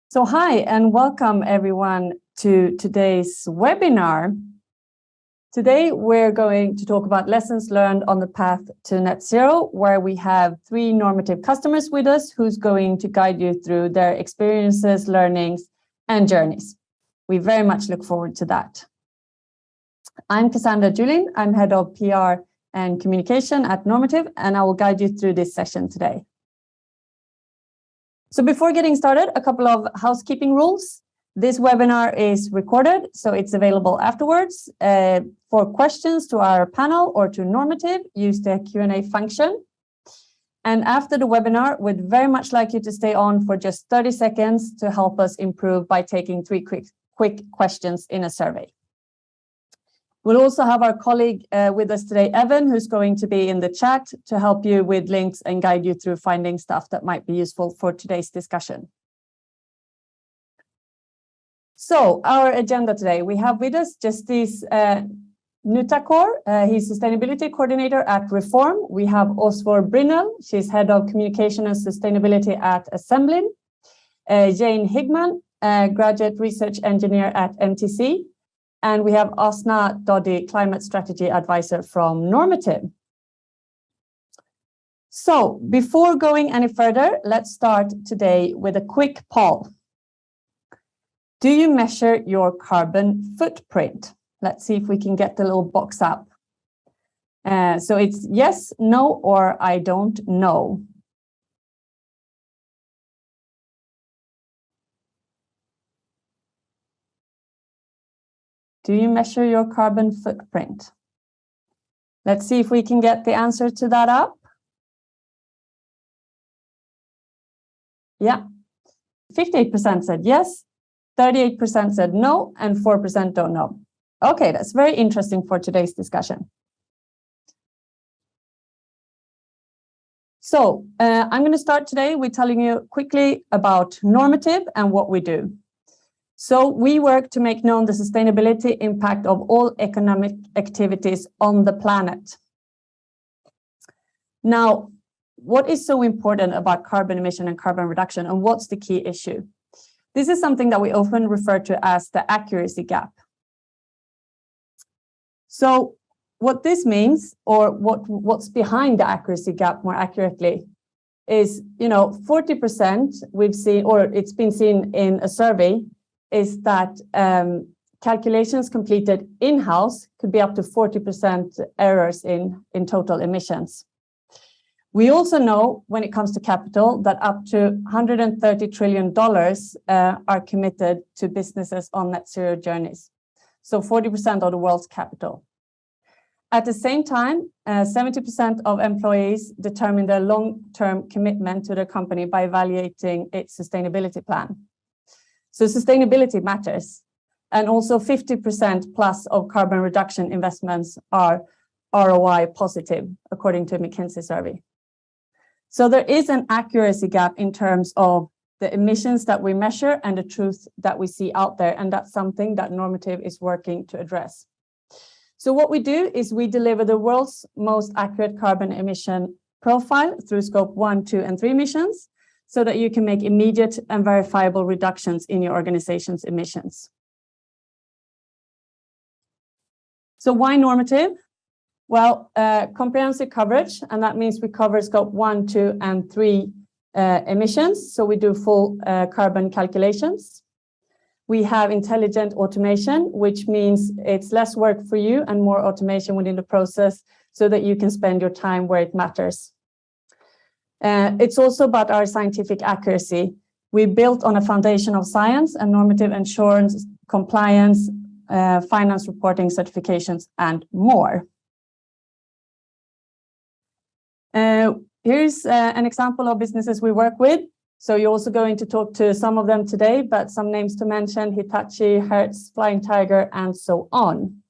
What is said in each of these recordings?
So hi and welcome everyone to today's webinar. Today we're going to talk about lessons learned on the path to net zero, where we have 3 normative customers with us who's going to guide you through their experiences, learnings, and journeys. We very much look forward to that. I'm Cassandra Julin. I'm head of PR and communication at Normative, and I will guide you through this session today. So before getting started, a couple of housekeeping rules. This webinar is recorded, so it's available afterwards. For questions to our panel or to Normative, use the Q&A function. And after the webinar, we'd very much like you to stay on for just 30 seconds to help us improve by taking 3 quick questions in a survey. We'll also have our colleague with us today, Evan, who's going to be in the chat to help you with links and guide you through finding stuff that might be useful for today's discussion. So our agenda today, we have with us Justice Nutakor. He's Sustainability Coordinator at Reform. We have Osvor Brinnell. She's Head of Communication and Sustainability at Assemblin. Jane Higman, Graduate Research Engineer at MTC. And we have Asna Dodi, Climate Strategy Advisor from Normative. So before going any further, let's start today with a quick poll. Do you measure your carbon footprint? Let's see if we can get the little box up. So it's yes, no, or I don't know. Do you measure your carbon footprint? Let's see if we can get the answer to that up. Yeah, 58% said yes, 38% said no, and 4% don't know. Okay, that's very interesting for today's discussion. So I'm going to start today with telling you quickly about Normative and what we do. So we work to make known the sustainability impact of all economic activities on the planet. Now, what is so important about carbon emission and carbon reduction, and what's the key issue? This is something that we often refer to as the accuracy gap. So what this means, or what's behind the accuracy gap more accurately, is 40% we've seen, or it's been seen in a survey, is that calculations completed in-house could be up to 40% errors in total emissions. We also know when it comes to capital that up to $130 trillion are committed to businesses on net zero journeys. So 40% of the world's capital. At the same time, 70% of employees determine their long-term commitment to their company by evaluating its sustainability plan. So sustainability matters, and also 50% plus of carbon reduction investments are ROI positive, according to a McKinsey survey. So there is an accuracy gap in terms of the emissions that we measure and the truth that we see out there, and that's something that Normative is working to address. So what we do is we deliver the world's most accurate carbon emission profile through scope 1, 2, and 3 emissions, so that you can make immediate and verifiable reductions in your organization's emissions. So why Normative? Well, comprehensive coverage, and that means we cover scope 1, 2, and 3 emissions. So we do full carbon calculations. We have intelligent automation, which means it's less work for you and more automation within the process so that you can spend your time where it matters. It's also about our scientific accuracy. We built on a foundation of science and normative assurance, compliance, finance reporting, certifications, and more. Here's an example of businesses we work with. So you're also going to talk to some of them today, but some names to mention: Hitachi, Hertz, Flying Tiger, and so on.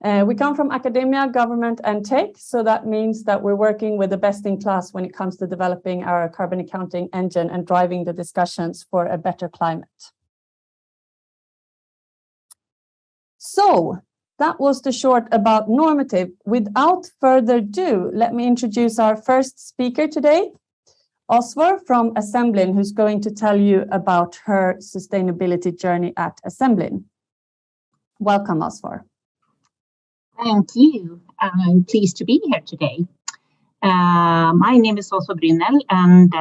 We come from academia, government, and tech, so that means that we're working with the best in class when it comes to developing our carbon accounting engine and driving the discussions for a better climate. So that was the short about Normative. Without further ado, let me introduce our first speaker today, Osvar from Assemblin, who's going to tell you about her sustainability journey at Assemblin. Welcome, Osvar. Thank you. I'm pleased to be here today. My name is Osvar Brynel, and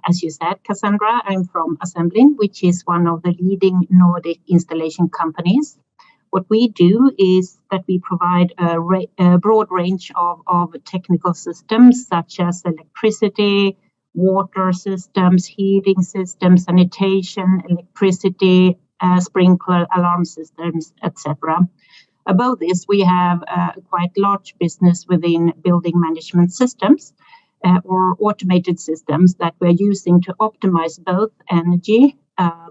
as you said, Cassandra, I'm from Assemblin, which is one of the leading Nordic installation companies. What we do is that we provide a broad range of technical systems, such as electricity, water systems, heating systems, sanitation, electricity, sprinkler alarm systems, etc. Above this, we have a quite large business within building management systems or automated systems that we're using to optimize both energy,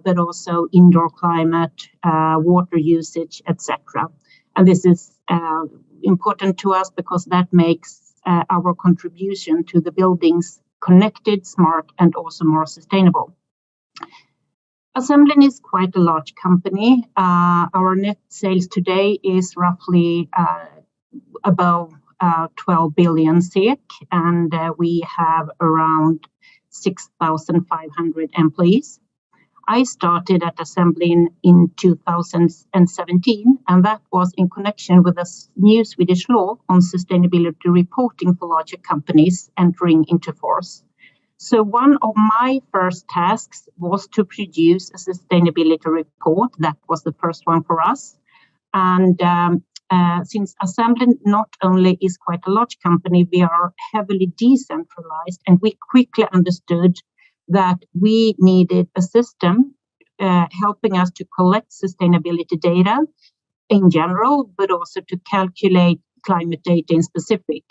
but also indoor climate, water usage, etc. And this is important to us because that makes our contribution to the buildings connected, smart, and also more sustainable. Assemblin is quite a large company. Our net sales today is roughly above 12 billion SEK, and we have around 6,500 employees. I started at Assemblin in 2017, and that was in connection with a new Swedish law on sustainability reporting for larger companies entering into force. So one of my first tasks was to produce a sustainability report. That was the first one for us. And since Assemblin not only is quite a large company, we are heavily decentralized, and we quickly understood that we needed a system helping us to collect sustainability data in general, but also to calculate climate data in specific.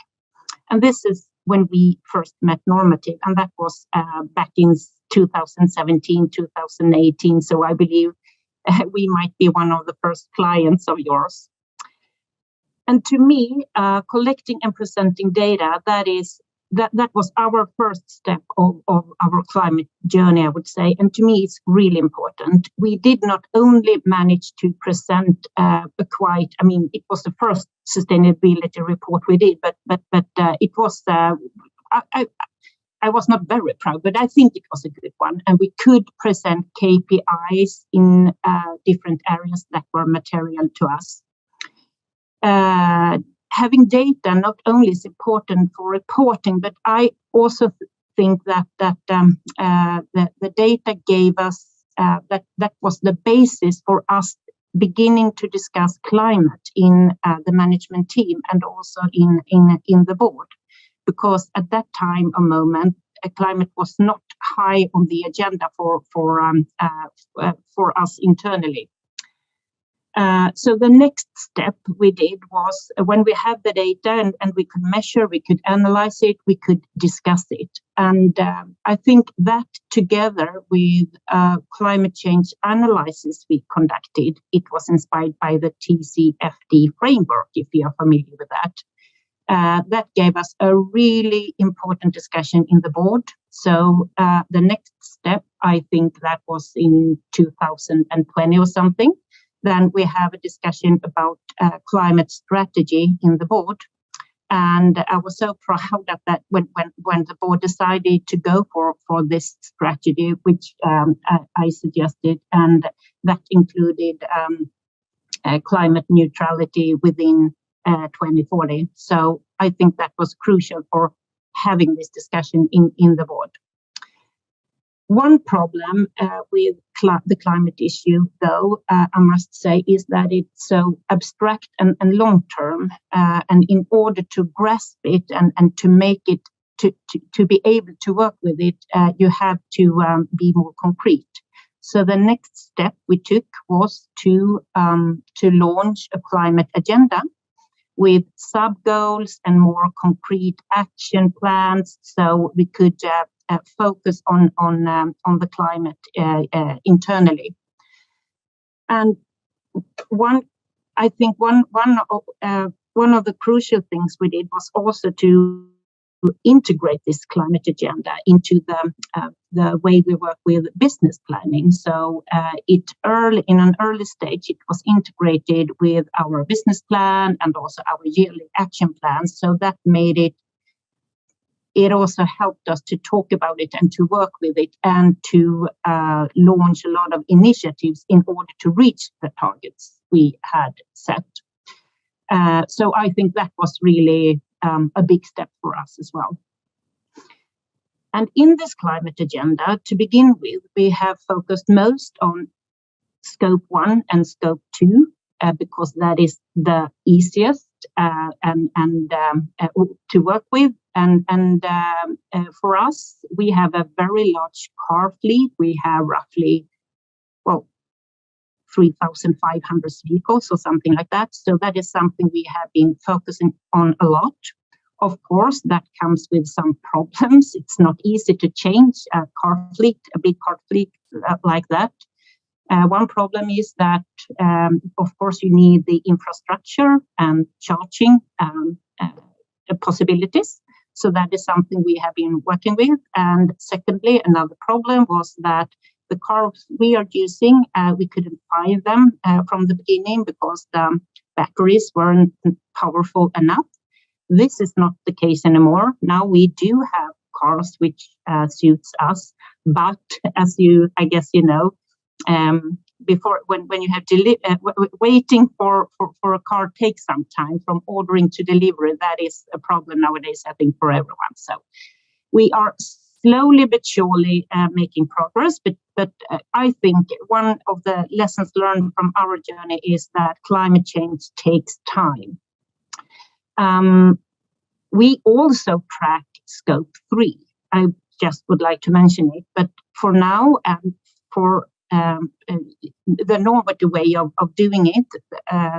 And this is when we first met Normative, and that was back in 2017, 2018. So I believe we might be one of the first clients of yours. And to me, collecting and presenting data, that was our first step of our climate journey, I would say. And to me, it's really important. We did not only manage to present it was the first sustainability report we did, but it was, I was not very proud, but I think it was a good one. And we could present KPIs in different areas that were material to us. Having data not only is important for reporting, but I also think that the data gave us that was the basis for us beginning to discuss climate in the management team and also in the board, because at that time climate was not high on the agenda for us internally. So the next step we did was when we had the data and we could measure, we could analyze it, we could discuss it. And I think that together with climate change analysis we conducted, it was inspired by the TCFD framework, if you are familiar with that. That gave us a really important discussion in the board. So the next step, I think that was in 2020 or something. Then we have a discussion about climate strategy in the board. And I was so proud of that when the board decided to go for this strategy, which I suggested, and that included climate neutrality within 2040. So I think that was crucial for having this discussion in the board. One problem with the climate issue, though, I must say, is that it's so abstract and long-term. And in order to grasp it and to make it, to be able to work with it, you have to be more concrete. So the next step we took was to launch a climate agenda with sub-goals and more concrete action plans, so we could focus on the climate internally. And one of the crucial things we did was also to integrate this climate agenda into the way we work with business planning. So in an early stage, it was integrated with our business plan and also our yearly action plans. So that made it it also helped us to talk about it and to work with it and to launch a lot of initiatives in order to reach the targets we had set. So I think that was really a big step for us as well. And in this climate agenda, to begin with, we have focused most on Scope 1 and Scope 2, because that is the easiest to work with. And for us, we have a very large car fleet. We have roughly, 3,500 vehicles or something like that. So that is something we have been focusing on a lot. Of course, that comes with some problems. It's not easy to change a big car fleet like that. One problem is that, of course, you need the infrastructure and charging possibilities. So that is something we have been working with. And secondly, another problem was that the cars we are using, we couldn't buy them from the beginning because the batteries weren't powerful enough. This is not the case anymore. Now we do have cars which suits us, but as I guess you know, before when you have waiting for a car takes some time from ordering to delivery. That is a problem nowadays, I think, for everyone. So we are slowly but surely making progress, but I think one of the lessons learned from our journey is that climate change takes time. We also track Scope 3. I just would like to mention it, but for now, for the normative way of doing it,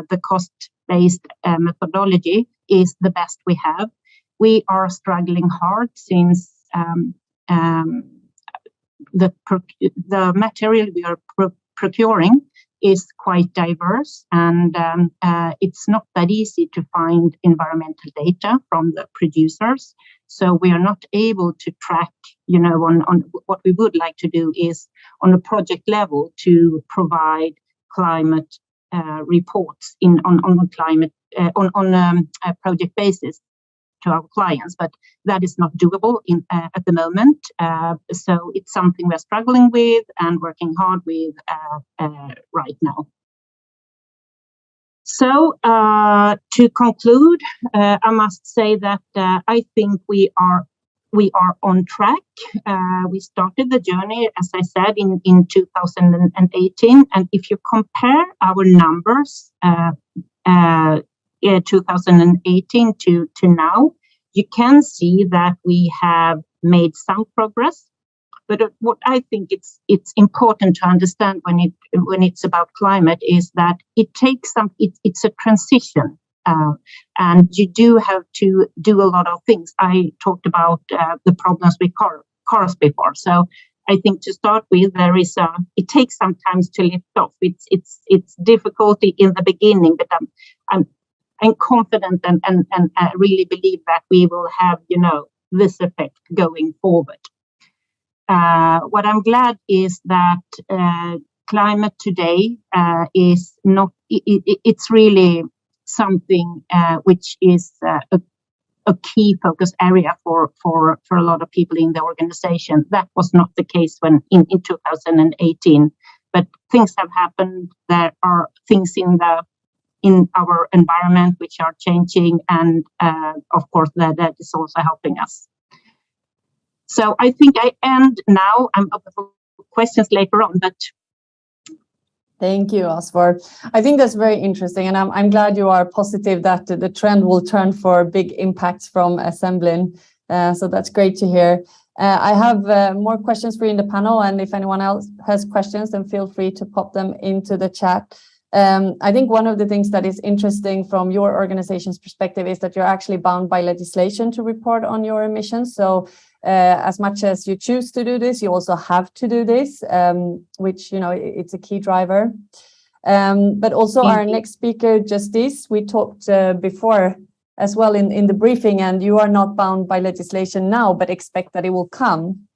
the cost-based methodology is the best we have. We are struggling hard since the material we are procuring is quite diverse, and it's not that easy to find environmental data from the producers. So we are not able to track, on what we would like to do is on a project level to provide climate reports on a project basis to our clients, but that is not doable at the moment. So it's something we're struggling with and working hard with right now. So to conclude, I must say that I think we are on track. We started the journey, as I said, in 2018, and if you compare our numbers 2018 to now, you can see that we have made some progress. But what I think it's important to understand when it's about climate is that it takes it's a transition, and you do have to do a lot of things. I talked about the problems with cars before, so I think to start with, it takes some time to lift off. It's difficulty in the beginning, but I'm confident and I really believe that we will have this effect going forward. What I'm glad is that climate today is not. It's really something which is a key focus area for a lot of people in the organization. That was not the case when in 2018. But things have happened. There are things in our environment which are changing, and of course that is also helping us. So I think I end now. I'm open for questions later on, but thank you, Osvald. I think that's very interesting, and I'm glad you are positive that the trend will turn for big impacts from assembling. So that's great to hear. I have more questions for you in the panel, and if anyone else has questions, then feel free to pop them into the chat. I think one of the things that is interesting from your organization's perspective is that you're actually bound by legislation to report on your emissions. So as much as you choose to do this, you also have to do this, which, it's a key driver. But also our next speaker, Justice, we talked before as well in the briefing, and you are not bound by legislation now, but expect that it will come.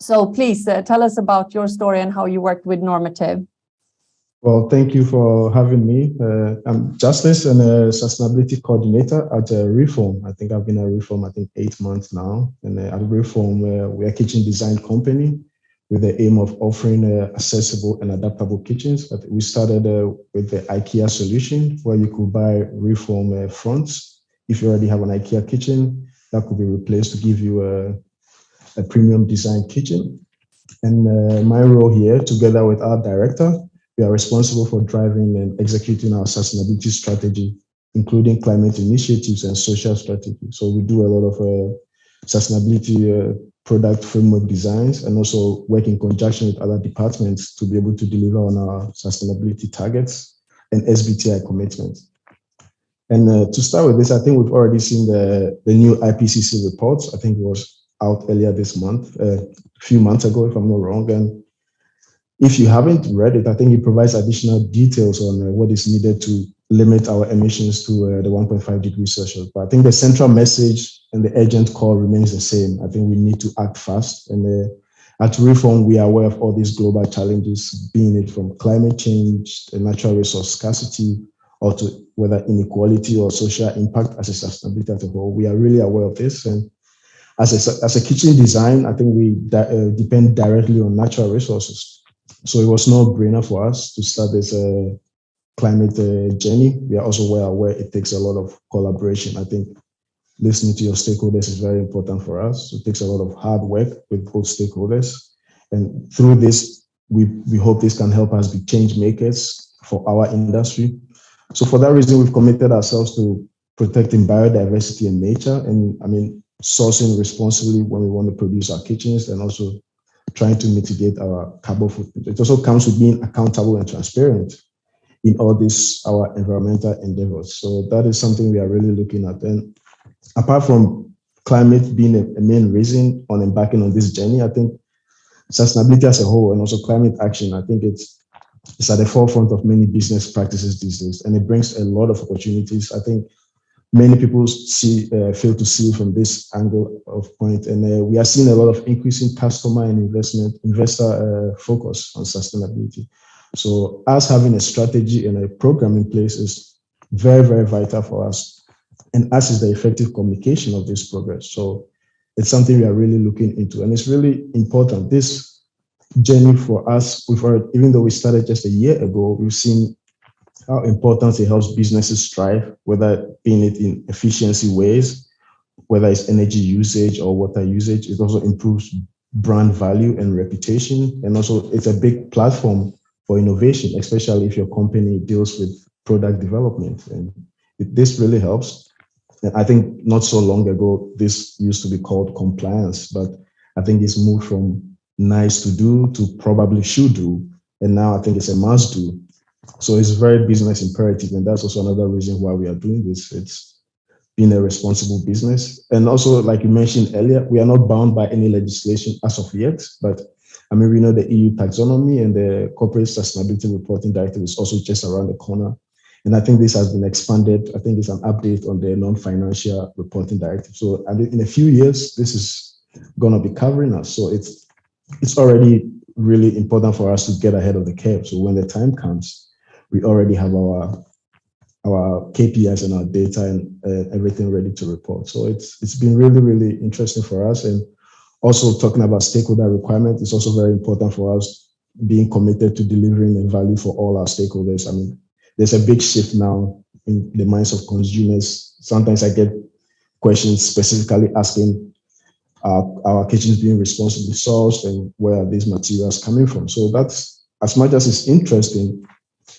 So please tell us about your story and how you worked with Normative. Well, thank you for having me. I'm Justice and a sustainability coordinator at Reform. I think I've been at Reform, 8 months now. And at Reform, we're a kitchen design company with the aim of offering accessible and adaptable kitchens. But we started with the IKEA solution where you could buy Reform fronts. If you already have an IKEA kitchen, that could be replaced to give you a premium design kitchen. And my role here, together with our director, we are responsible for driving and executing our sustainability strategy, including climate initiatives and social strategy. So we do a lot of sustainability product framework designs and also work in conjunction with other departments to be able to deliver on our sustainability targets and SBTi commitments. And to start with this, I think we've already seen the new IPCC reports. I think it was out earlier this month, a few months ago, if I'm not wrong. And if you haven't read it, I think it provides additional details on what is needed to limit our emissions to the 1.5 degrees Celsius. But I think the central message and the urgent call remains the same. I think we need to act fast. And at Reform, we are aware of all these global challenges, being it from climate change, the natural resource scarcity, or to whether inequality or social impact as a sustainability as a whole. We are really aware of this. And as a kitchen design, I think we depend directly on natural resources. So it was no brainer for us to start this climate journey. We are also well aware it takes a lot of collaboration. I think listening to your stakeholders is very important for us. So it takes a lot of hard work with both stakeholders. And through this, we hope this can help us be change makers for our industry. So for that reason, we've committed ourselves to protecting biodiversity and nature. And I mean, sourcing responsibly when we want to produce our kitchens and also trying to mitigate our carbon footprint. It also comes with being accountable and transparent in all this, our environmental endeavors. So that is something we are really looking at. And apart from climate being a main reason on embarking on this journey, I think sustainability as a whole and also climate action, I think it's at the forefront of many business practices these days, and it brings a lot of opportunities. I think many people fail to see from this angle of point, and we are seeing a lot of increasing customer and investor focus on sustainability. So us having a strategy and a program in place is very, very vital for us, and us is the effective communication of this progress. So it's something we are really looking into, and it's really important. This journey for us, even though we started just a year ago, we've seen how important it helps businesses thrive, whether being it in efficiency ways, whether it's energy usage or water usage. It also improves brand value and reputation. And also it's a big platform for innovation, especially if your company deals with product development. And this really helps. And I think not so long ago, this used to be called compliance, but I think it's moved from nice to do to probably should do. And now I think it's a must do. So it's very business imperative. And that's also another reason why we are doing this. It's being a responsible business. And also, like you mentioned earlier, we are not bound by any legislation as of yet. But I mean, we know the EU taxonomy and the corporate sustainability reporting directive is also just around the corner. And I think this has been expanded. I think it's an update on the non-financial reporting directive. So in a few years, this is going to be covering us. So it's already really important for us to get ahead of the curve. So when the time comes, we already have our KPIs and our data and everything ready to report. So it's been really, really interesting for us. And also talking about stakeholder requirement is also very important for us, being committed to delivering the value for all our stakeholders. I mean, there's a big shift now in the minds of consumers. Sometimes I get questions specifically asking, our kitchens being responsibly sourced and where are these materials coming from? So that's, as much as it's interesting,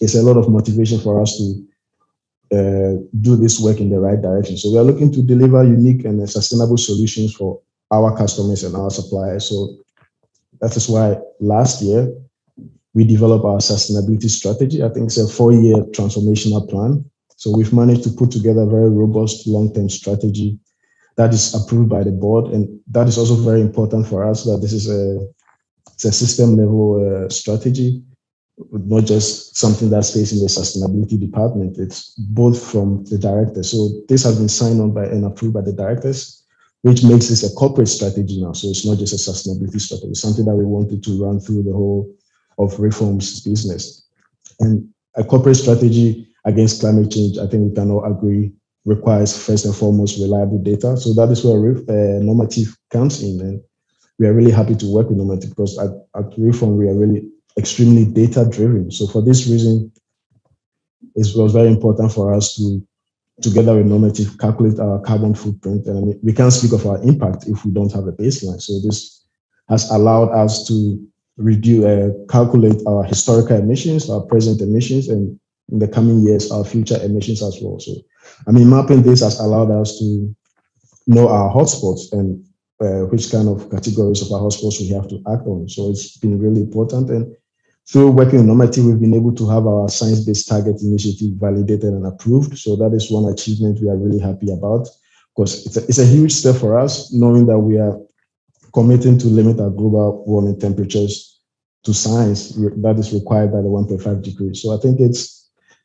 it's a lot of motivation for us to do this work in the right direction. So we are looking to deliver unique and sustainable solutions for our customers and our suppliers. So that is why last year we developed our sustainability strategy. I think it's a 4-year transformational plan. So we've managed to put together a very robust long-term strategy that is approved by the board. And that is also very important for us, that this is a system level strategy, not just something that's faced in the sustainability department. It's both from the directors. So this has been signed on by and approved by the directors, which makes this a corporate strategy now. So it's not just a sustainability strategy, it's something that we wanted to run through the whole of Reform's business. And a corporate strategy against climate change, I think we can all agree, requires first and foremost reliable data. So that is where Normative comes in. And we are really happy to work with Normative because at Reform, we are really extremely data driven. So for this reason, it was very important for us to, together with Normative, calculate our carbon footprint. And I mean, we can't speak of our impact if we don't have a baseline. So this has allowed us to calculate our historical emissions, our present emissions, and in the coming years, our future emissions as well. So, I mean, mapping this has allowed us to know our hotspots and which kind of categories of our hotspots we have to act on. So it's been really important. And through working on Normative, we've been able to have our science-based target initiative validated and approved. So that is one achievement we are really happy about, because it's a huge step for us, knowing that we are committing to limit our global warming temperatures to science that is required by the 1.5 degrees. So I think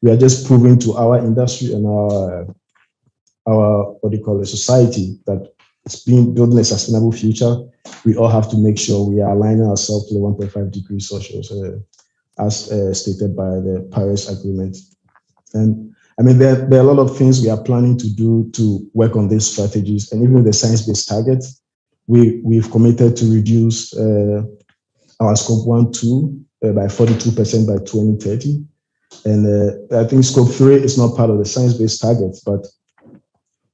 we are just proving to our industry and our society that it's being building a sustainable future. We all have to make sure we are aligning ourselves to the 1.5 degrees Celsius as stated by the Paris Agreement. And I mean, there are a lot of things we are planning to do to work on these strategies, and even the science-based targets. We've committed to reduce our scope 1, 2 by 42% by 2030. And I think scope 3 is not part of the science-based targets, but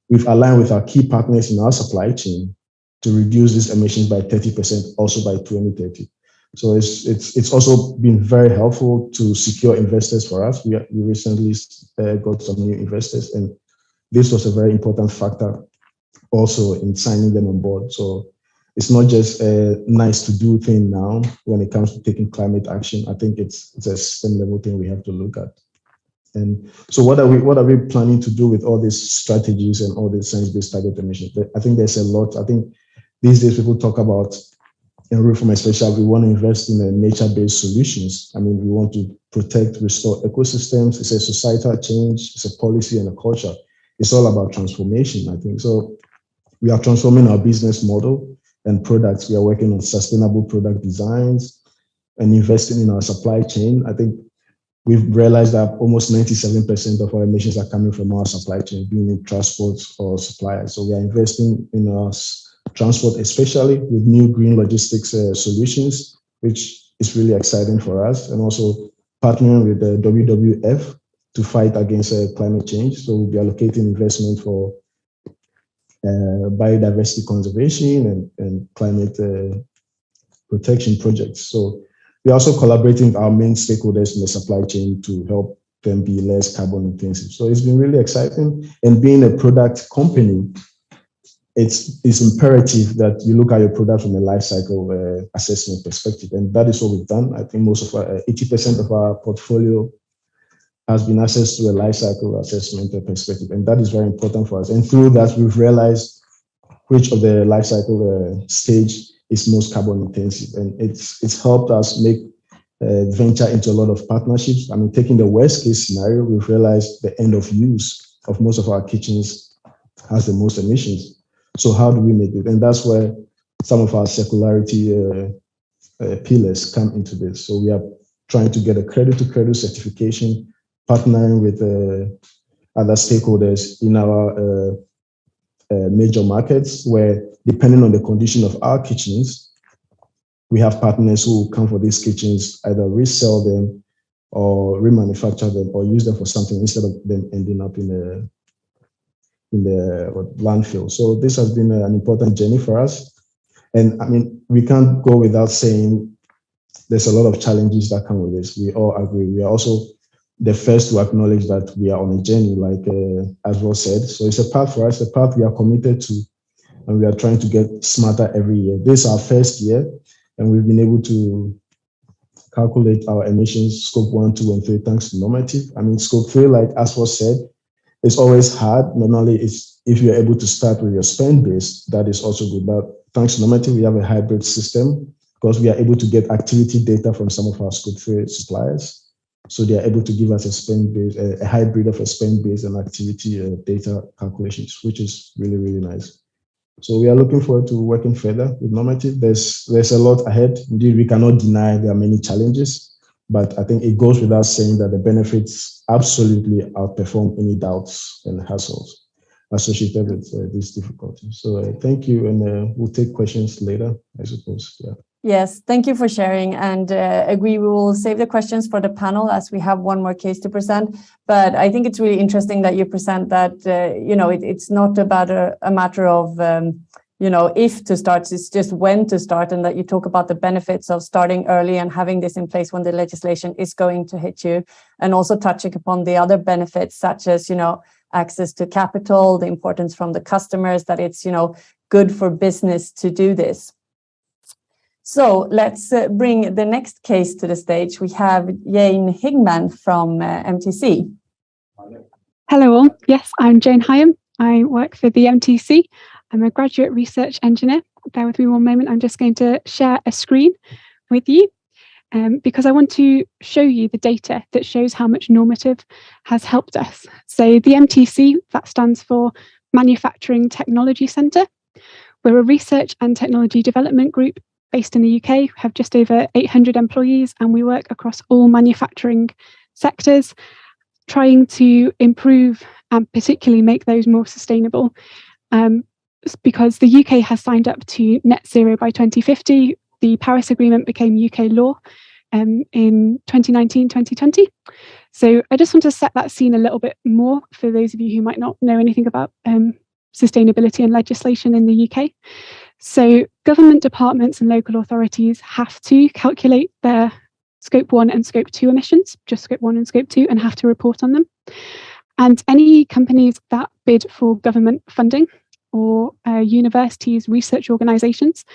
we've aligned with our key partners in our supply chain to reduce these emissions by 30% also by 2030. So it's also been very helpful to secure investors for us. We recently got some new investors, and this was a very important factor also in signing them on board. So it's not just a nice to do thing now when it comes to taking climate action. I think it's a system level thing we have to look at. And so what are we planning to do with all these strategies and all these science-based target emissions? I think there's a lot. I think these days people talk about, in Reform especially, we want to invest in nature-based solutions. I mean, we want to protect, restore ecosystems. It's a societal change. It's a policy and a culture. It's all about transformation, I think. So we are transforming our business model and products. We are working on sustainable product designs and investing in our supply chain. I think we've realized that almost 97% of our emissions are coming from our supply chain, being in transport or suppliers. So we are investing in our transport, especially with new green logistics solutions, which is really exciting for us, and also partnering with the WWF to fight against climate change. So we'll be allocating investment for biodiversity conservation and climate protection projects. So we're also collaborating with our main stakeholders in the supply chain to help them be less carbon intensive. So it's been really exciting. And being a product company, it's imperative that you look at your product from a life cycle assessment perspective. And that is what we've done. I think most of 80% of our portfolio has been assessed through a life cycle assessment perspective. And that is very important for us. And through that, we've realized which of the life cycle stage is most carbon intensive. And it's helped us make venture into a lot of partnerships. I mean, taking the worst case scenario, we've realized the end of use of most of our kitchens has the most emissions. So how do we make it? And that's where some of our circularity pillars come into this. So we are trying to get a credit-to-credit certification, partnering with other stakeholders in our major markets, where depending on the condition of our kitchens, we have partners who will come for these kitchens, either resell them or remanufacture them or use them for something instead of them ending up in the landfill. So this has been an important journey for us. And I mean, we can't go without saying there's a lot of challenges that come with this. We all agree. We are also the first to acknowledge that we are on a journey, like Aswell said. So it's a path for us, a path we are committed to, and we are trying to get smarter every year. This is our first year, and we've been able to calculate our emissions, scope 1, 2, and 3, thanks to Normative. I mean, scope 3, like Aswell said, it's always hard. Not only is if you're able to start with your spend base, that is also good. But thanks to Normative, we have a hybrid system because we are able to get activity data from some of our scope 3 suppliers. So they are able to give us a spend base, a hybrid of a spend base and activity data calculations, which is really, really nice. So we are looking forward to working further with Normative. There's a lot ahead. Indeed, we cannot deny there are many challenges, But I think it goes without saying that the benefits absolutely outperform any doubts and hassles associated with these difficulties. So thank you, and we'll take questions later, I suppose. Yeah. Yes, thank you for sharing, and agree we will save the questions for the panel as we have one more case to present. But I think it's really interesting that you present that, it's not about a matter of, if to start, it's just when to start, and that you talk about the benefits of starting early and having this in place when the legislation is going to hit you, and also touching upon the other benefits such as, access to capital, the importance from the customers, that it's, good for business to do this. So let's bring the next case to the stage. We have Jane Higman from MTC. Hello all. Yes, I'm Jane Hyam. I work for the MTC. I'm a graduate research engineer. Bear with me one moment. I'm just going to share a screen with you because I want to show you the data that shows how much Normative has helped us. So the MTC, that stands for Manufacturing Technology Centre. We're a research and technology development group based in the UK. We have just over 800 employees, and we work across all manufacturing sectors, trying to improve and particularly make those more sustainable. Because the UK has signed up to net zero by 2050. The Paris Agreement became UK law in 2019-2020. So I just want to set that scene a little bit more for those of you who might not know anything about sustainability and legislation in the UK. So government departments and local authorities have to calculate their Scope 1 and Scope 2 emissions, just Scope 1 and Scope 2, and have to report on them. And any companies that bid for government funding or universities, research organisations,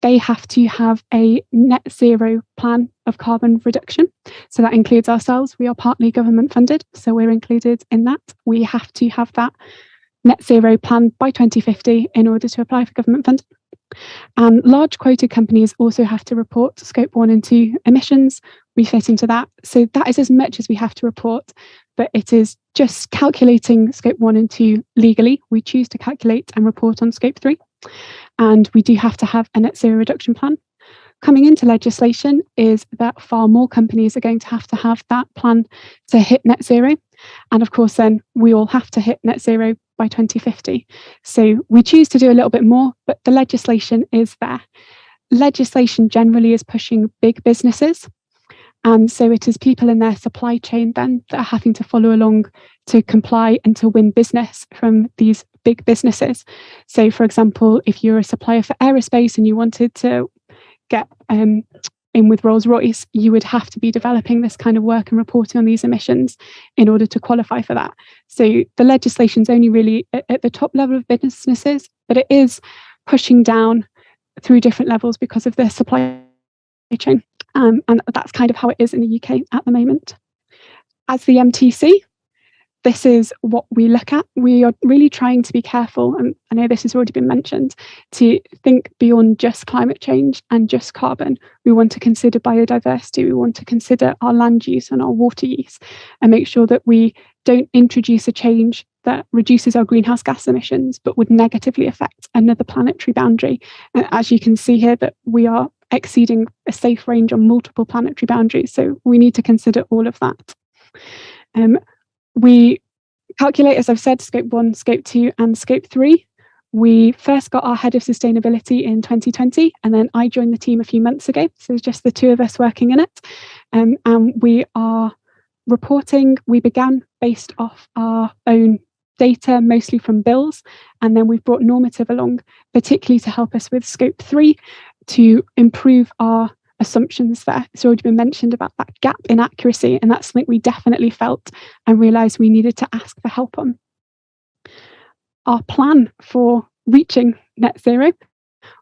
they have to have a net zero plan of carbon reduction. So that includes ourselves. We are partly government funded, so we're included in that. We have to have that net zero plan by 2050 in order to apply for government funding. And large quoted companies also have to report Scope 1 and 2 emissions. We fit into that. So that is as much as we have to report, but it is just calculating Scope 1 and 2 legally. We choose to calculate and report on Scope 3. And we do have to have a net zero reduction plan. Coming into legislation is that far more companies are going to have that plan to hit net zero. And of course, then we all have to hit net zero by 2050. So we choose to do a little bit more, but the legislation is there. Legislation generally is pushing big businesses. And so it is people in their supply chain then that are having to follow along to comply and to win business from these big businesses. So for example, if you're a supplier for aerospace and you wanted to get in with Rolls-Royce, you would have to be developing this kind of work and reporting on these emissions in order to qualify for that. So the legislation's only really at the top level of businesses, but it is pushing down through different levels because of the supply chain. And that's kind of how it is in the UK at the moment. As the MTC, this is what we look at. We are really trying to be careful, and I know this has already been mentioned, to think beyond just climate change and just carbon. We want to consider biodiversity, we want to consider our land use and our water use, and make sure that we don't introduce a change that reduces our greenhouse gas emissions, but would negatively affect another planetary boundary. As you can see here, that we are exceeding a safe range on multiple planetary boundaries, so we need to consider all of that. We calculate, as I've said, Scope 1, Scope 2 and Scope 3. We first got our head of sustainability in 2020, and then I joined the team a few months ago. So it's just the two of us working in it. And we are reporting. We began based off our own data, mostly from bills. And then we've brought Normative along, particularly to help us with Scope 3 to improve our assumptions there. It's already been mentioned about that gap in accuracy, and that's something we definitely felt and realised we needed to ask for help on. Our plan for reaching net zero,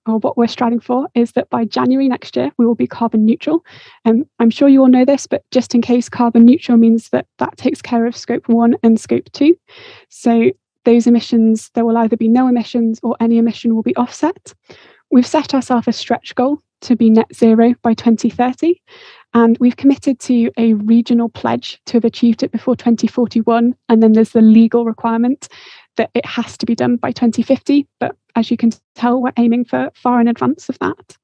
or what we're striving for, is that by January next year we will be carbon neutral. I'm sure you all know this, but just in case, carbon neutral means that takes care of Scope 1 and Scope 2. So those emissions, there will either be no emissions or any emission will be offset. We've set ourselves a stretch goal to be net zero by 2030. And we've committed to a regional pledge to have achieved it before 2041. And then there's the legal requirement that it has to be done by 2050. But as you can tell, we're aiming for far in advance of that.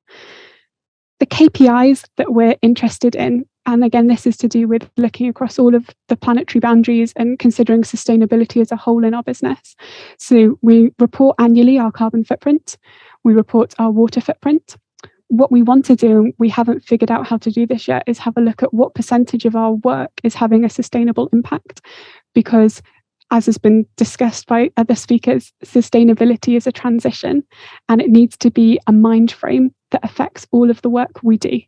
The KPIs that we're interested in And again, this is to do with looking across all of the planetary boundaries and considering sustainability as a whole in our business. So we report annually our carbon footprint. We report our water footprint. What we want to do, and we haven't figured out how to do this yet, is have a look at what percentage of our work is having a sustainable impact. Because as has been discussed by other speakers, sustainability is a transition, and it needs to be a mind frame that affects all of the work we do.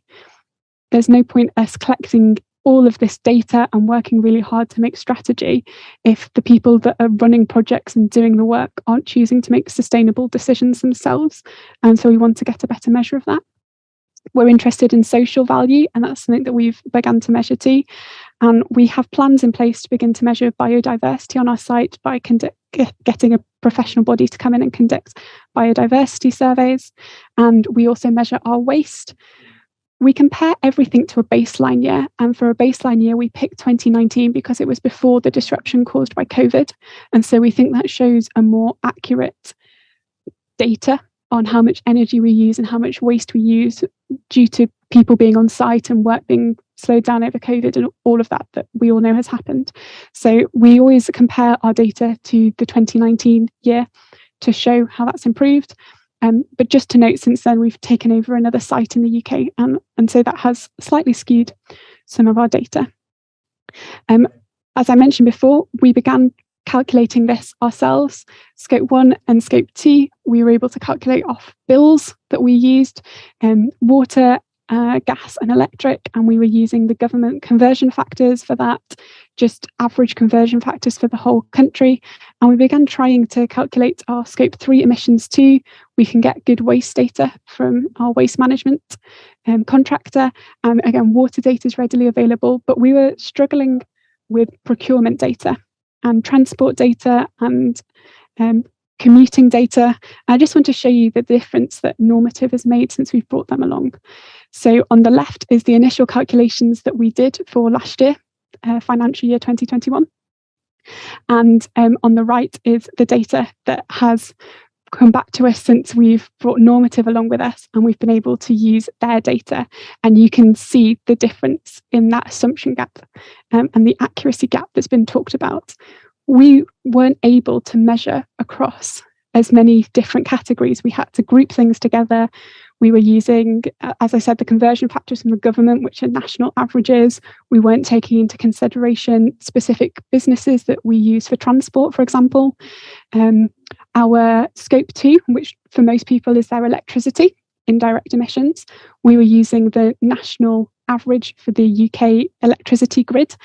There's no point us collecting all of this data and working really hard to make strategy if the people that are running projects and doing the work aren't choosing to make sustainable decisions themselves. And so we want to get a better measure of that. We're interested in social value, and that's something that we've begun to measure too. And we have plans in place to begin to measure biodiversity on our site by getting a professional body to come in and conduct biodiversity surveys. And we also measure our waste. We compare everything to a baseline year, and for a baseline year, we picked 2019 because it was before the disruption caused by COVID. And so we think that shows a more accurate data on how much energy we use and how much waste we use due to people being on site and work being slowed down over COVID and all of that we all know has happened. So we always compare our data to the 2019 year to show how that's improved. But just to note, since then, we've taken over another site in the UK, and so that has slightly skewed some of our data. As I mentioned before, we began calculating this ourselves. Scope 1 and Scope 2, we were able to calculate off bills that we used, water, gas and electric, and we were using the government conversion factors for that, just average conversion factors for the whole country. And we began trying to calculate our Scope 3 emissions too. We can get good waste data from our waste management contractor, and again, water data is readily available, but we were struggling with procurement data and transport data and commuting data. I just want to show you the difference that Normative has made since we've brought them along. So on the left is the initial calculations that we did for last year, financial year 2021. And on the right is the data that has come back to us since we've brought Normative along with us, and we've been able to use their data. And you can see the difference in that assumption gap and the accuracy gap that's been talked about. We weren't able to measure across as many different categories. We had to group things together. We were using, as I said, the conversion factors from the government, which are national averages. We weren't taking into consideration specific businesses that we use for transport, for example. Our Scope 2, which for most people is their electricity, indirect emissions, we were using the national average for the UK electricity grid.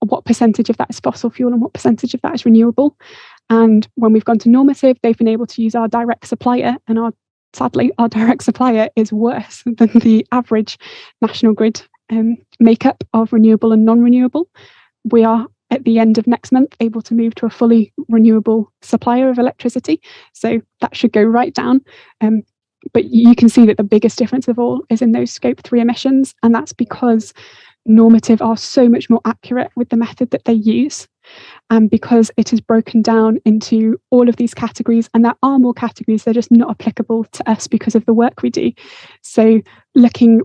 What percentage of that is fossil fuel and what percentage of that is renewable. And when we've gone to Normative, they've been able to use our direct supplier, and sadly, our direct supplier is worse than the average national grid makeup of renewable and non-renewable. We are, at the end of next month, able to move to a fully renewable supplier of electricity. So that should go right down. But you can see that the biggest difference of all is in those Scope 3 emissions. And that's because Normative are so much more accurate with the method that they use. And because it is broken down into all of these categories, and there are more categories, they're just not applicable to us because of the work we do. So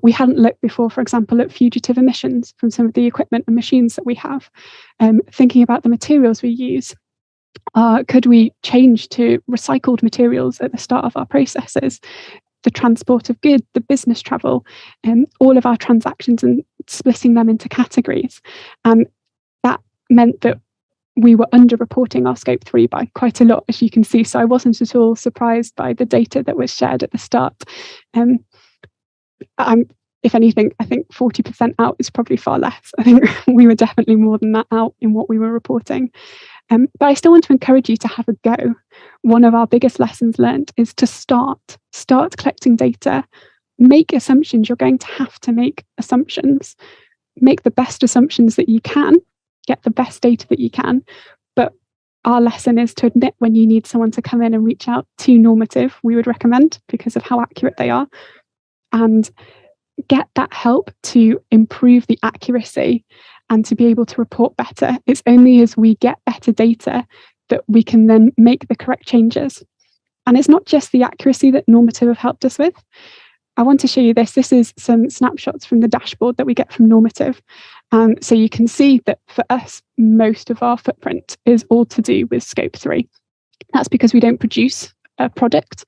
we hadn't looked before, for example, at fugitive emissions from some of the equipment and machines that we have. Thinking about the materials we use. Could we change to recycled materials at the start of our processes? The transport of goods, the business travel, all of our transactions, and splitting them into categories. And that meant that we were underreporting our Scope 3 by quite a lot, as you can see. So I wasn't at all surprised by the data that was shared at the start. If anything, I think 40% out is probably far less. I think we were definitely more than that out in what we were reporting. But I still want to encourage you to have a go. One of our biggest lessons learned is to start collecting data, make assumptions. You're going to have to make assumptions, make the best assumptions that you can, get the best data that you can. But our lesson is to admit when you need someone to come in and reach out to Normative, we would recommend, because of how accurate they are, and get that help to improve the accuracy and to be able to report better. It's only as we get better data that we can then make the correct changes. And it's not just the accuracy that Normative have helped us with. I want to show you this. This is some snapshots from the dashboard that we get from Normative. So you can see that for us, most of our footprint is all to do with scope 3. That's because we don't produce a product.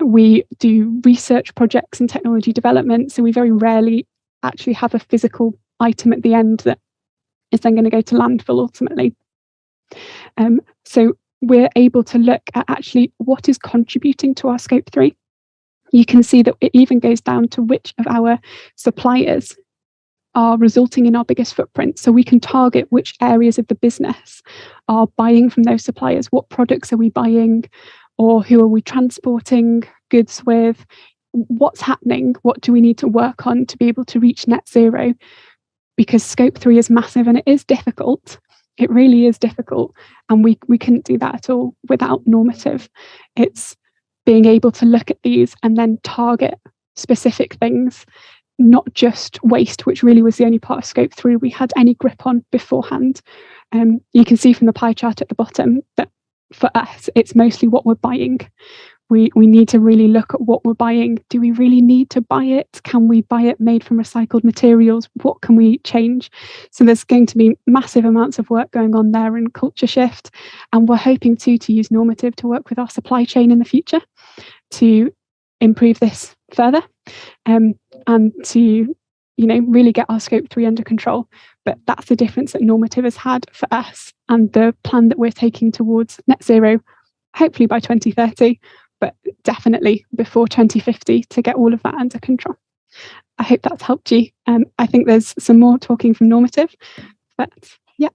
We do research projects and technology development. So we very rarely actually have a physical item at the end that is then going to go to landfill ultimately. So we're able to look at actually what is contributing to our scope 3. You can see that it even goes down to which of our suppliers are resulting in our biggest footprint. So we can target which areas of the business are buying from those suppliers. What products are we buying, or who are we transporting goods with? What's happening? What do we need to work on to be able to reach net zero? Because scope 3 is massive and it is difficult. It really is difficult. And we couldn't do that at all without Normative. It's being able to look at these and then target specific things, not just waste, which really was the only part of scope 3 we had any grip on beforehand. You can see from the pie chart at the bottom that for us, it's mostly what we're buying. We need to really look at what we're buying. Do we really need to buy it? Can we buy it made from recycled materials? What can we change? So there's going to be massive amounts of work going on there in culture shift. And we're hoping to use Normative to work with our supply chain in the future to improve this further, and to really get our scope 3 under control. But that's the difference that Normative has had for us, and the plan that we're taking towards net zero, hopefully by 2030, but definitely before 2050 to get all of that under control. I hope that's helped you. I think there's some more talking from Normative, but yeah.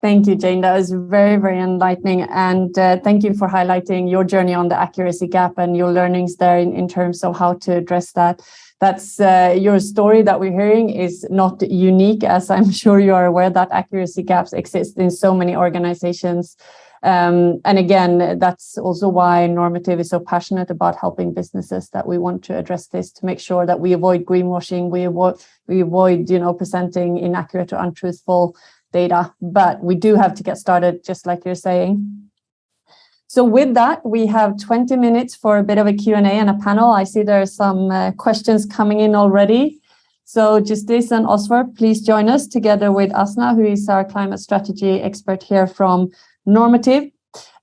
Thank you, Jane. That was very, very enlightening. And thank you for highlighting your journey on the accuracy gap and your learnings there in terms of how to address that. That's your story that we're hearing is not unique, as I'm sure you are aware that accuracy gaps exist in so many organizations. And again, that's also why Normative is so passionate about helping businesses, that we want to address this to make sure that we avoid greenwashing, we avoid presenting inaccurate or untruthful data. But we do have to get started, just like you're saying. So with that, we have 20 minutes for a bit of a Q&A and a panel. I see there are some questions coming in already. So Justice and Osvar, please join us together with Asna, who is our climate strategy expert here from Normative.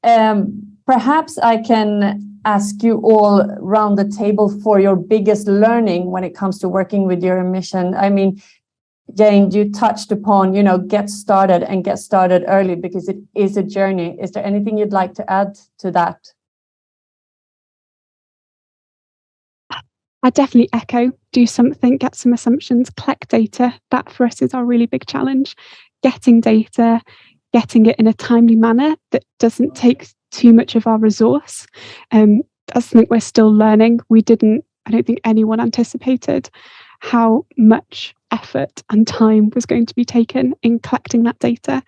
Perhaps I can ask you all around the table for your biggest learning when it comes to working with your emission. I mean, Jane, you touched upon, get started early because it is a journey. Is there anything you'd like to add to that? I definitely echo, do something, get some assumptions, collect data. That for us is our really big challenge. Getting data, getting it in a timely manner that doesn't take too much of our resource. That's something we're still learning. I don't think anyone anticipated how much effort and time was going to be taken in collecting that data.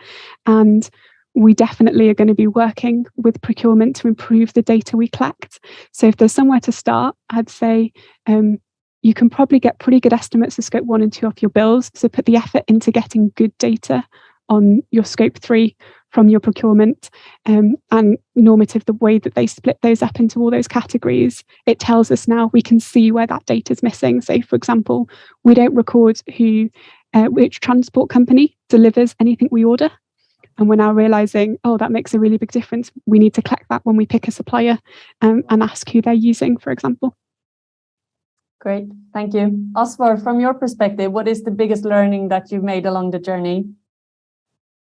And we definitely are going to be working with procurement to improve the data we collect. So if there's somewhere to start, I'd say you can probably get pretty good estimates of scope 1 and 2 off your bills. So put the effort into getting good data on your scope 3 from your procurement, and Normative, the way that they split those up into all those categories, it tells us now we can see where that data is missing. So for example, we don't record which transport company delivers anything we order. And we're now realizing, that makes a really big difference. We need to collect that when we pick a supplier and ask who they're using, for example. Great, thank you. Osvar, from your perspective, what is the biggest learning that you've made along the journey?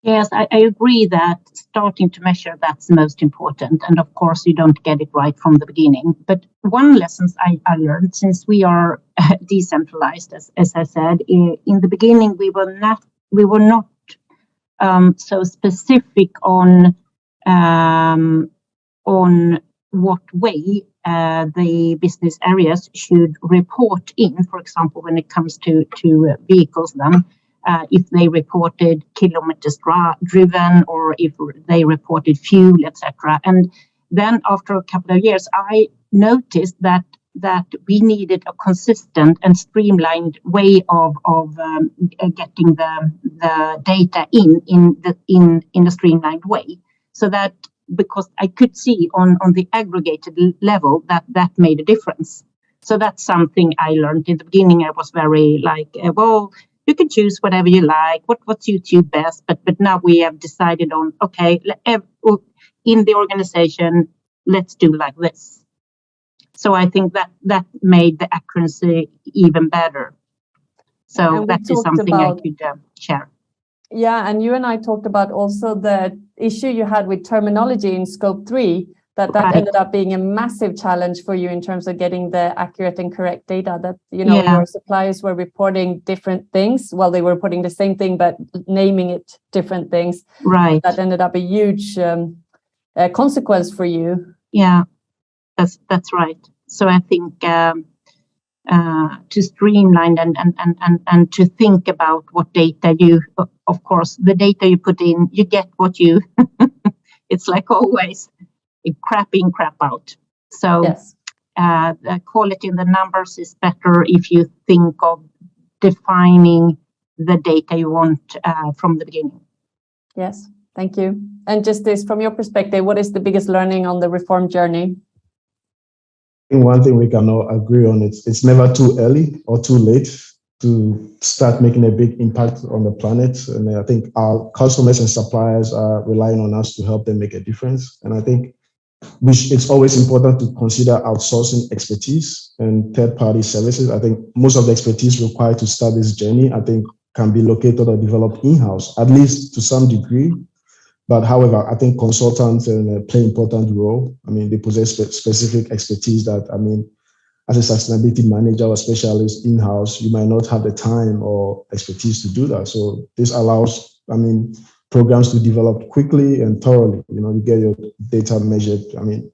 Yes, I agree that starting to measure, that's the most important. And of course, you don't get it right from the beginning. But one lesson I learned, since we are decentralized, as I said, in the beginning, we were not so specific on what way the business areas should report in, for example, when it comes to vehicles then. If they reported kilometers driven or if they reported fuel, etc. And then after a couple of years, I noticed that we needed a consistent and streamlined way of getting the data in a streamlined way. So that, because I could see on the aggregated level that made a difference. So that's something I learned in the beginning. I was very like, well, you can choose whatever you like, what suits you best. But now we have decided on, okay, in the organization, let's do like this. So I think that made the accuracy even better. So that is something I could share. Yeah, and you and I talked about also the issue you had with terminology in scope 3, that right. Ended up being a massive challenge for you in terms of getting the accurate and correct data, that, you know, your suppliers were reporting different things. Well, they were reporting the same thing, but naming it different things. Right. That ended up a huge consequence for you. Yeah, that's right. So I think to streamline and to think about what data you, of course, the data you put in, you get what you, it's like always, crap in, crap out. So yes. The quality in the numbers is better if you think of defining the data you want from the beginning. Yes, thank you. And just this, from your perspective, what is the biggest learning on the reform journey? One thing we can all agree on, it's never too early or too late to start making a big impact on the planet. And I think our customers and suppliers are relying on us to help them make a difference. And I think it's always important to consider outsourcing expertise and third-party services. I think most of the expertise required to start this journey, I think, can be located or developed in-house, at least to some degree. But however, I think consultants play an important role. I mean, they possess specific expertise that, I mean, as a sustainability manager or specialist in-house, you might not have the time or expertise to do that. So this allows, I mean, programs to develop quickly and thoroughly. You know, you get your data measured, I mean,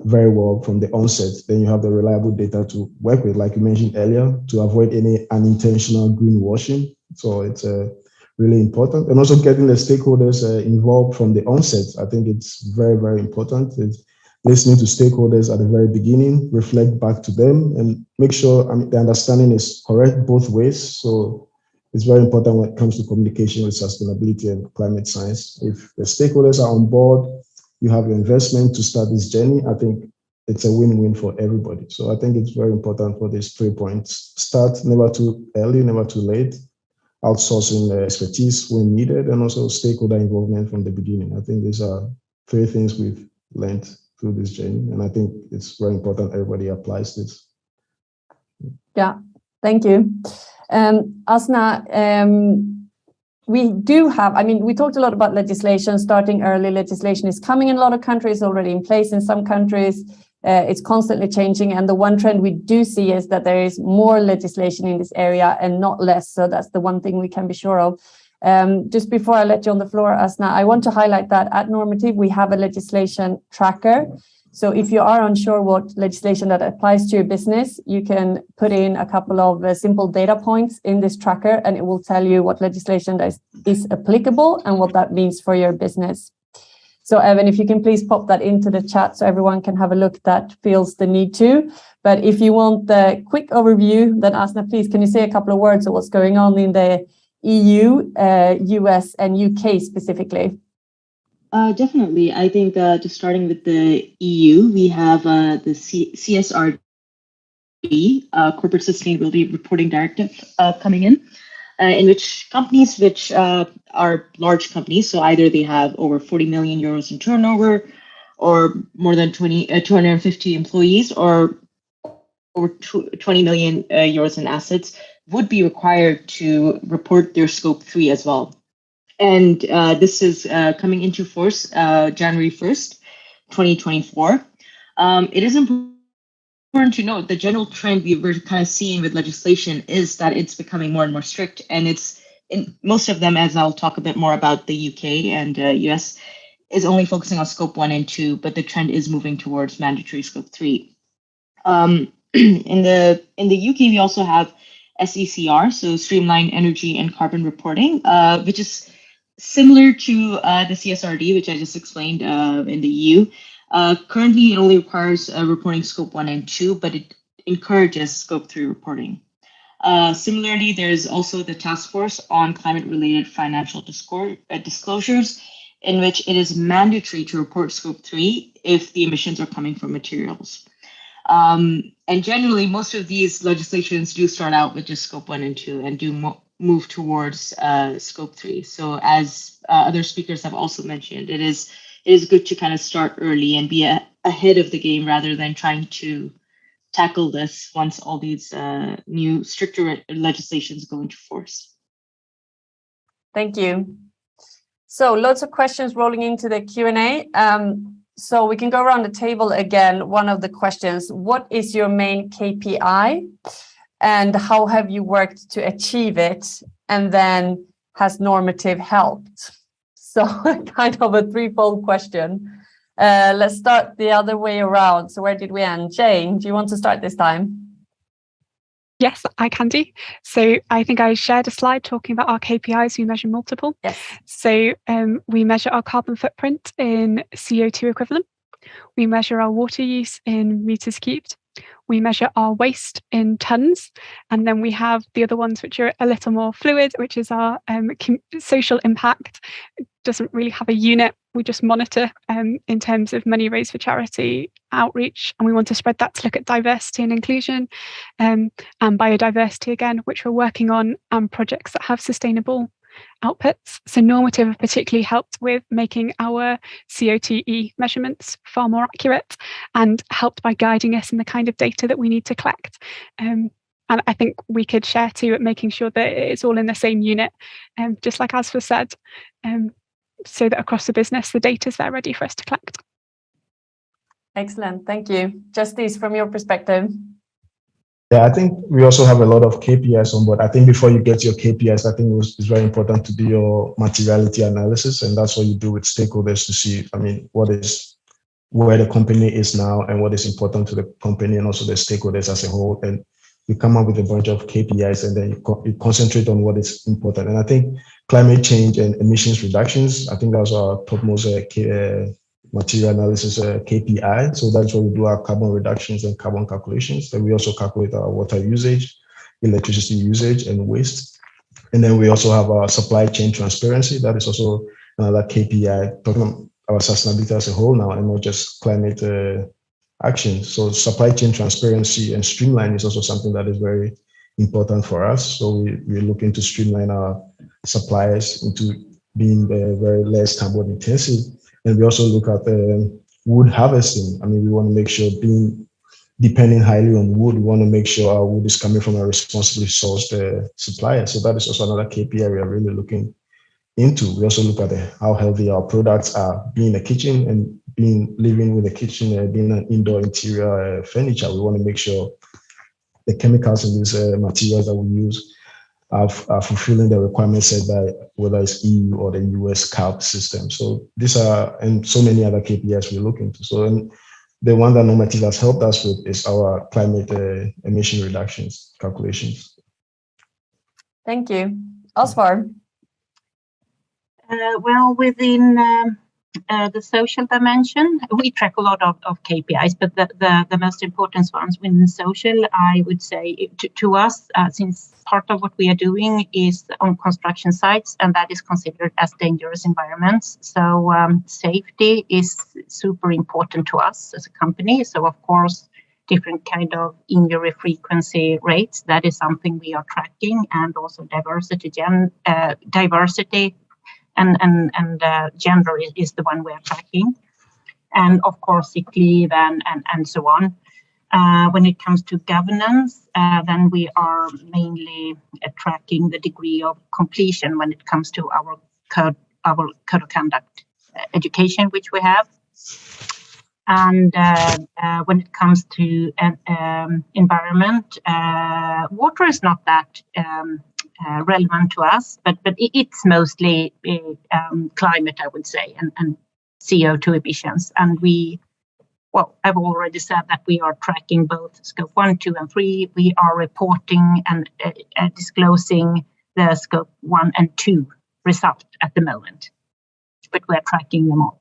very well from the onset. Then you have the reliable data to work with, like you mentioned earlier, to avoid any unintentional greenwashing. So it's really important. And also getting the stakeholders involved from the onset. I think it's very, very important. It's listening to stakeholders at the very beginning, reflect back to them, and make sure the understanding is correct both ways. So it's very important when it comes to communication with sustainability and climate science. If the stakeholders are on board, you have your investment to start this journey, I think it's a win-win for everybody. So I think it's very important for these 3 points. Start never too early, never too late. Outsourcing the expertise when needed, and also stakeholder involvement from the beginning. I think these are 3 things we've learned through this journey, and I think it's very important everybody applies this. Yeah, thank you. Asna, we do have, I mean, we talked a lot about legislation, starting early. Legislation is coming in a lot of countries, already in place in some countries. It's constantly changing. And the one trend we do see is that there is more legislation in this area and not less. So that's the one thing we can be sure of. Just before I let you on the floor, Asna, I want to highlight that at Normative, we have a legislation tracker. So if you are unsure what legislation that applies to your business, you can put in a couple of simple data points in this tracker, and it will tell you what legislation that is applicable and what that means for your business. So Evan, if you can please pop that into the chat so everyone can have a look that feels the need to. But if you want the quick overview, then Asna, please, can you say a couple of words of what's going on in the EU, US and UK specifically? Definitely. I think just starting with the EU, we have the CSRD, Corporate Sustainability Reporting Directive, coming in which companies which are large companies, so either they have over 40 million euros in turnover or more than 250 employees or over 20 million euros in assets, would be required to report their scope 3 as well. And this is coming into force January 1st, 2024. It is important to note the general trend we're kind of seeing with legislation is that it's becoming more and more strict. And it's in most of them, as I'll talk a bit more about the UK and US, is only focusing on scope 1 and 2, but the trend is moving towards mandatory scope 3. In the UK, we also have SECR, so Streamlined Energy and Carbon Reporting, which is similar to the CSRD, which I just explained in the EU. Currently, it only requires reporting scope 1 and 2, but it encourages scope 3 reporting. Similarly, there's also the Task Force on Climate-Related Financial Disclosures, in which it is mandatory to report scope 3 if the emissions are coming from materials. And generally, most of these legislations do start out with just scope 1 and 2 and do move towards scope 3. So as other speakers have also mentioned, it is good to kind of start early and be ahead of the game rather than trying to tackle this once all these new stricter legislations go into force. Thank you. So lots of questions rolling into the Q&A. So we can go around the table again. One of the questions, what is your main KPI and how have you worked to achieve it? And then has Normative helped? So kind of a threefold question. Let's start the other way around. So where did we end? Jane, do you want to start this time? Yes, I can do. So I think I shared a slide talking about our KPIs. We measure multiple. Yes. So we measure our carbon footprint in CO2 equivalent. We measure our water use in meters cubed. We measure our waste in tons. And then we have the other ones, which are a little more fluid, which is our social impact. It doesn't really have a unit. We just monitor in terms of money raised for charity, outreach, and we want to spread that to look at diversity and inclusion and biodiversity again, which we're working on, and projects that have sustainable outputs. So Normative have particularly helped with making our CO2e measurements far more accurate and helped by guiding us in the kind of data that we need to collect. And I think we could share too at making sure that it's all in the same unit, just like Asfa said, so that across the business, the data's there ready for us to collect. Excellent, thank you. Justice, from your perspective. Yeah, I think we also have a lot of KPIs on board. I think before you get your KPIs, I think it's very important to do your materiality analysis, and that's what you do with stakeholders to see, where the company is now and what is important to the company and also the stakeholders as a whole. And you come up with a bunch of KPIs and then you concentrate on what is important. And I think climate change and emissions reductions, I think that's our topmost material analysis KPI. So that's where we do our carbon reductions and carbon calculations. Then we also calculate our water usage, electricity usage, and waste. And then we also have our supply chain transparency. That is also another KPI, talking about our sustainability as a whole now and not just climate action. So supply chain transparency and streamline is also something that is very important for us. So we're looking to streamline our suppliers into being very less carbon intensive. And we also look at wood harvesting. I mean, we want to make sure, depending highly on wood, we want to make sure our wood is coming from a responsibly sourced supplier. So that is also another KPI we are really looking into. We also look at how healthy our products are, being a kitchen and living with a kitchen, being an indoor interior furniture. We want to make sure the chemicals in these materials that we use are fulfilling the requirements set by whether it's EU or the US CALP system. So these are, and so many other KPIs we look into. So and the one that Normative has helped us with is our climate emission reductions calculations. Thank you. Osvar. Well, within the social dimension, we track a lot of KPIs, but the most important ones within social, I would say, to us, since part of what we are doing is on construction sites, and that is considered as dangerous environments. So safety is super important to us as a company. So of course, different kind of injury frequency rates, that is something we are tracking, and also diversity and gender is the one we're tracking, and of course sick leave and so on. When it comes to governance, then we are mainly tracking the degree of completion when it comes to our code of conduct education, which we have. And when it comes to environment, water is not that relevant to us, but it's mostly climate, I would say, and CO2 emissions. And I've already said that we are tracking both scope 1, 2, and 3. We are reporting and disclosing the scope 1 and 2 result at the moment, but we're tracking them all.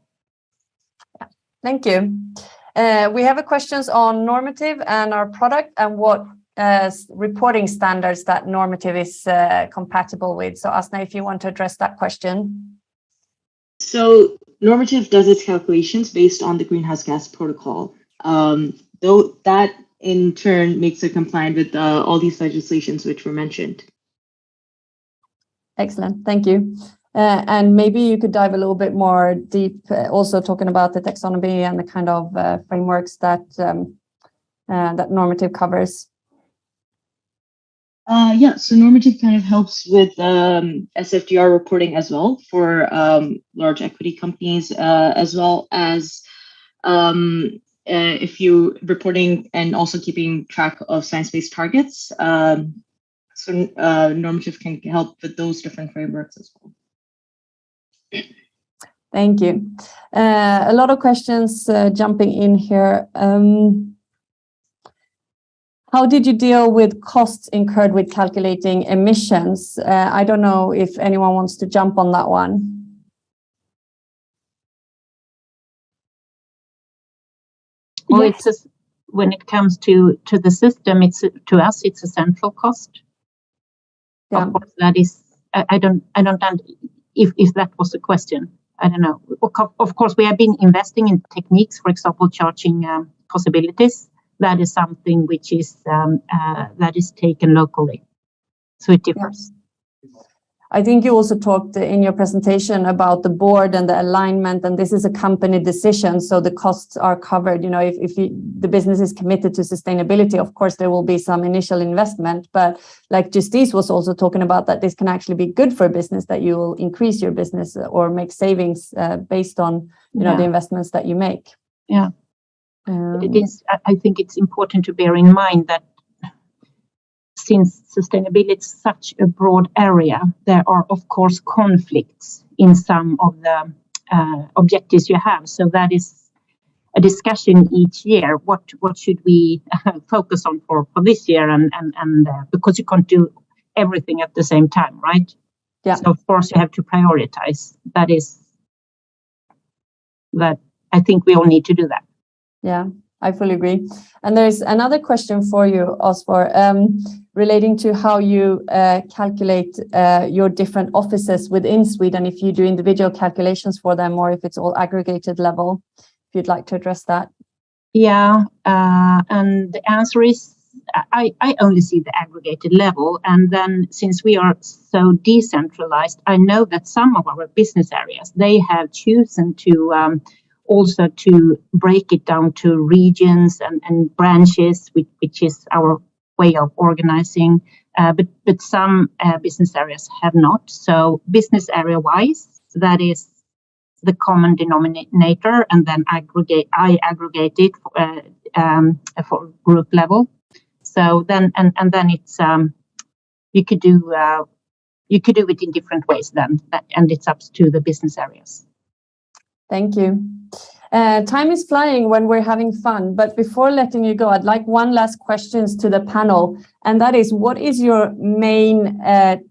Thank you. We have a questions on Normative and our product and what reporting standards that Normative is compatible with. So Asna, if you want to address that question. So Normative does its calculations based on the greenhouse gas protocol. though that in turn makes it compliant with all these legislations which were mentioned. Excellent, thank you. And maybe you could dive a little bit more deep, also talking about the taxonomy and the kind of frameworks that that Normative covers. Yeah, so Normative kind of helps with SFDR reporting as well for large equity companies, as well as if you reporting and also keeping track of science-based targets. So Normative can help with those different frameworks as well. Thank you. A lot of questions jumping in here. How did you deal with costs incurred with calculating emissions? I don't know if anyone wants to jump on that one. Well, yes. When it comes to the system, it's to us it's a central cost. Yeah. Of course, that is. I don't. If that was the question, I don't know. Of course, we have been investing in techniques, for example, charging possibilities. That is something which is that is taken locally, so it differs. Yeah. I think you also talked in your presentation about the board and the alignment, and this is a company decision, so the costs are covered. You know, if the business is committed to sustainability, of course there will be some initial investment, but like Justice was also talking about, that this can actually be good for business, that you will increase your business or make savings based on the investments that you make. Yeah, it is. I think it's important to bear in mind that, since sustainability is such a broad area, there are, of course, conflicts in some of the objectives you have. So that is a discussion each year. What should we focus on for this year? And because you can't do everything at the same time, right? Yeah. So of course you have to prioritize. That I think we all need to do that. Yeah, I fully agree. And there's another question for you, Osvar, relating to how you calculate your different offices within Sweden, if you do individual calculations for them or if it's all aggregated level, if you'd like to address that. Yeah, and the answer is I only see the aggregated level. And then since we are so decentralized, I know that some of our business areas, they have chosen to also to break it down to regions and branches, which is our way of organizing. But some business areas have not. So business area wise, that is the common denominator, and then I aggregate it for group level. So then and then it's you could do it in different ways then, and it's up to the business areas. Thank you. Time is flying when we're having fun, but before letting you go, I'd like one last questions to the panel, and that is, what is your main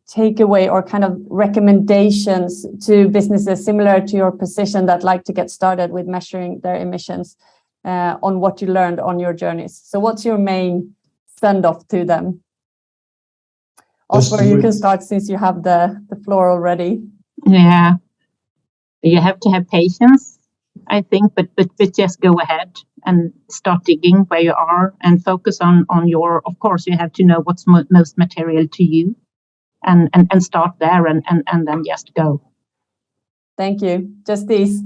takeaway or kind of recommendations to businesses similar to your position that like to get started with measuring their emissions on what you learned on your journeys? So what's your main send-off to them? Oscar, you can start since you have the floor already. Yeah, you have to have patience, I think, but just go ahead and start digging where you are and focus on your, of course, you have to know what's most material to you and start there and then just go. Thank you. Justice.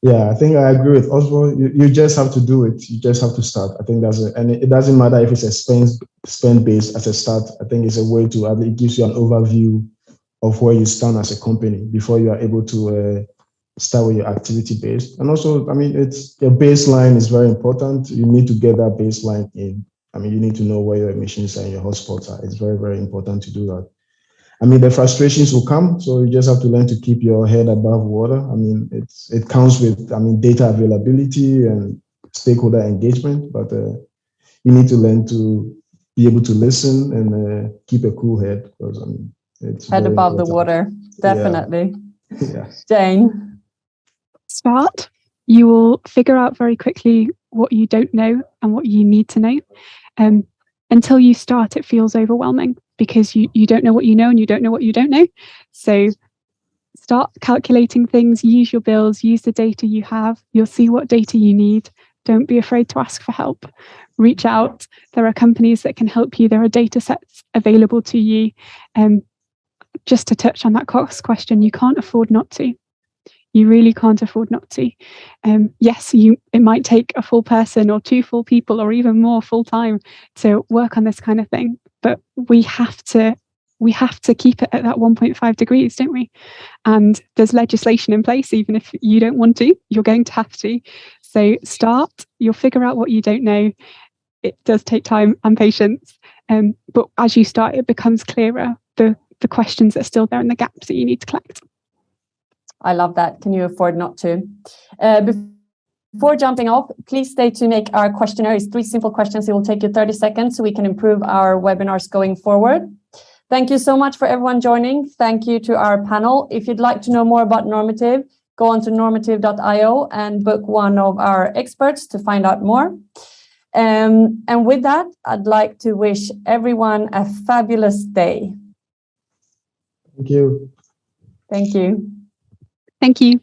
Yeah, I think I agree with Oswald. You just have to do it. You just have to start. I think and it doesn't matter if it's a spend based as a start. I think it's a way to, it gives you an overview of where you stand as a company before you are able to start with your activity based. And also, I mean, it's your baseline is very important. You need to get that baseline in. I mean, you need to know where your emissions and your hotspots are. It's very, very important to do that. I mean, the frustrations will come, so you just have to learn to keep your head above water. I mean, it counts with, data availability and stakeholder engagement, but you need to learn to be able to listen and keep a cool head, because it's head above the water, definitely. Yeah. Jane. Start. You will figure out very quickly what you don't know and what you need to know. Until you start, it feels overwhelming because you don't know what you know and you don't know what you don't know. So start calculating things, use your bills, use the data you have. You'll see what data you need, Don't be afraid to ask for help. Reach out. There are companies that can help you. There are data sets available to you. Just to touch on that cost question, you can't afford not to. You really can't afford not to. Yes, it might take a full person or 2 full people or even more full time to work on this kind of thing. But we have to keep it at that 1.5 degrees, don't we? And there's legislation in place, even if you don't want to, you're going to have to. So start, you'll figure out what you don't know. It does take time and patience. But as you start, it becomes clearer, the questions that are still there and the gaps that you need to collect. I love that. Can you afford not to? Before jumping off, please stay to make our questionnaire. It's 3 simple questions. It will take you 30 seconds so we can improve our webinars going forward. Thank you so much for everyone joining. Thank you to our panel. If you'd like to know more about Normative, go on to normative.io and book one of our experts to find out more. And with that, I'd like to wish everyone a fabulous day. Thank you. Thank you. Thank you.